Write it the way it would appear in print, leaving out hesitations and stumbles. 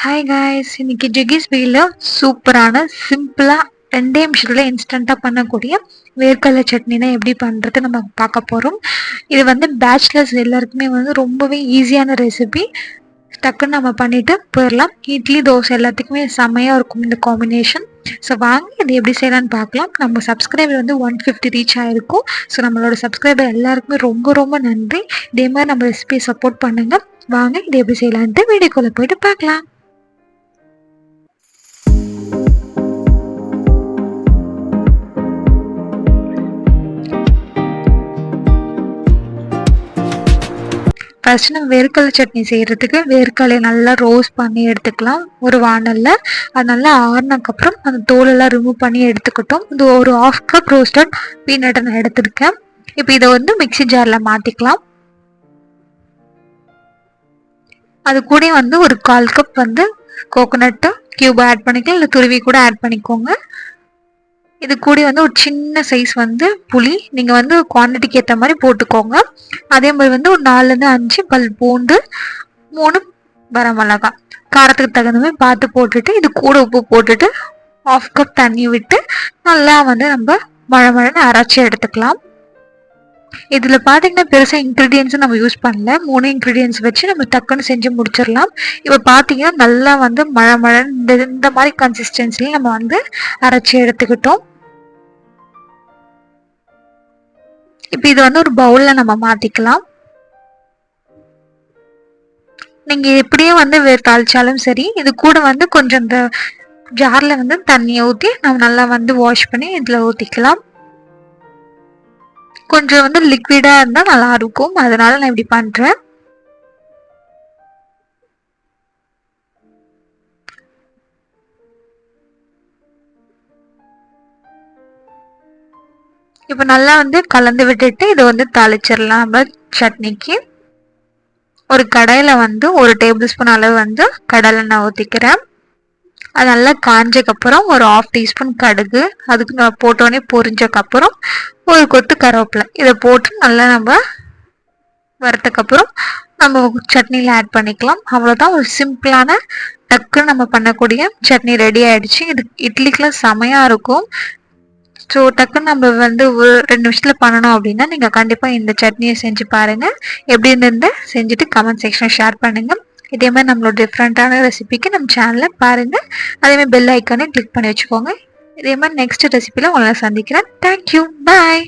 Hi guys, இன்னைக்கு ஜிகிஸ் வீல சூப்பரான சிம்பிளா 2 நிமிஷத்துல இன்ஸ்டண்டா பண்ணக்கூடிய வேர்க்கடலை சட்னி தான் எப்படி பண்றது நம்ம பார்க்க போறோம். இது வந்து பேச்சுலர்ஸ் எல்லாருக்குமே வந்து ரொம்பவே ஈஸியான ரெசிபி. டக்குன்னு நம்ம பண்ணிட்டு போயிடலாம். இட்லி தோசை எல்லாத்துக்குமே செம்மையா இருக்கும் இந்த காம்பினேஷன். ஸோ வாங்க இது எப்படி செய்யலாம்னு பார்க்கலாம். நம்ம சப்ஸ்கிரைபர் வந்து 150 ரீச் ஆயிருக்கும். ஸோ நம்மளோட சப்ஸ்கிரைபர் எல்லாருக்குமே ரொம்ப ரொம்ப நன்றி. இதே மாதிரி நம்ம ரெசிபியை சப்போர்ட் பண்ணுங்க. வாங்க இது எப்படி செய்யலான்ட்டு வீடியோக்குள்ள போயிட்டு பார்க்கலாம். ஃபர்ஸ்ட் நம்ம வேர்க்கடலை சட்னி செய்கிறதுக்கு வேர்க்கடலை நல்லா ரோஸ்ட் பண்ணி எடுத்துக்கலாம். ஒரு வானலில் அது நல்லா ஆறினதுக்கப்புறம் அந்த தோலெல்லாம் ரிமூவ் பண்ணி எடுத்துக்கிட்டோம். இது ஒரு 1/2 கப் ரோஸ்டட் பீனட்டை நான் எடுத்துருக்கேன். இப்போ இதை வந்து மிக்சி ஜாரில் மாற்றிக்கலாம். அது கூட வந்து ஒரு 1/4 கப் வந்து கோகோனட்டு கியூப் ஆட் பண்ணிக்கலாம், இல்லை துருவி கூட ஆட் பண்ணிக்கோங்க. இது கூட வந்து ஒரு சின்ன சைஸ் வந்து புளி, நீங்கள் வந்து குவான்டிட்டிக்கு ஏற்ற மாதிரி போட்டுக்கோங்க. அதே மாதிரி வந்து ஒரு 4லேருந்து 5 பல் பூண்டு, 3 வரமிளகாய் காரத்துக்கு தகுந்த மாதிரி பார்த்து போட்டுட்டு, இது கூட உப்பு போட்டுட்டு 1/2 கப் தண்ணி விட்டு நல்லா வந்து நம்ம மழை அரைச்சி எடுத்துக்கலாம். இதில் பார்த்தீங்கன்னா பெருசாக இன்க்ரீடியன்ஸும் நம்ம யூஸ் பண்ணல. 3 இன்க்ரீடியன்ஸ் வச்சு நம்ம டக்குன்னு செஞ்சு முடிச்சிடலாம். இப்போ பார்த்தீங்கன்னா நல்லா வந்து மழை இந்த மாதிரி கன்சிஸ்டன்சியில் நம்ம வந்து அரைச்சி எடுத்துக்கிட்டோம். இப்போ இது வந்து ஒரு பவுலில் நம்ம மாற்றிக்கலாம். நீங்கள் எப்படியே வந்து தாளிச்சாலும் சரி, இது கூட வந்து கொஞ்சம் இந்த ஜாரில் வந்து தண்ணியை ஊற்றி நம்ம நல்லா வந்து வாஷ் பண்ணி இதில் ஊற்றிக்கலாம். கொஞ்சம் வந்து லிக்விடாக இருந்தால் நல்லா இருக்கும், அதனால நான் இப்படி பண்ணுறேன். இப்போ நல்லா வந்து கலந்து விட்டுட்டு இதை வந்து தாளிச்சிடலாம். நம்ம சட்னிக்கு ஒரு கடாயில் வந்து 1 டேபிள் ஸ்பூன் அளவு வந்து கடலை எண்ணெய் ஊற்றிக்கிறேன். அது நல்லா காஞ்சக்கப்புறம் ஒரு 1/2 டீஸ்பூன் கடுகு, அதுக்கு நான் போட்டோடனே பொரிஞ்சக்கப்புறம் ஒரு கொத்து கருவேப்பிலை, இதை போட்டு நல்லா நம்ம வறுத்தக்கப்புறம் நம்ம சட்னியில் ஆட் பண்ணிக்கலாம். அவ்வளோதான், ஒரு சிம்பிளான டக்குன்னு நம்ம பண்ணக்கூடிய சட்னி ரெடி ஆகிடுச்சு. இது இட்லிக்கெலாம் செமையாக இருக்கும். ஸோ டக்குன்னு நம்ம வந்து ஒரு 2 நிமிஷத்தில் பண்ணணும் அப்படின்னா நீங்கள் கண்டிப்பாக இந்த சட்னியை செஞ்சு பாருங்கள். எப்படி இருந்து செஞ்சுட்டு கமெண்ட் செக்ஷனில் ஷேர் பண்ணுங்கள். இதே மாதிரி நம்மளோட டிஃப்ரெண்ட்டான ரெசிபிக்கு நம்ம சேனலில் பாருங்கள். அதேமாதிரி பெல் ஐக்கானே கிளிக் பண்ணி வச்சுக்கோங்க. இதே மாதிரி நெக்ஸ்ட் ரெசிபியில் உங்களை சந்திக்கிறேன். தேங்க்யூ, பாய்.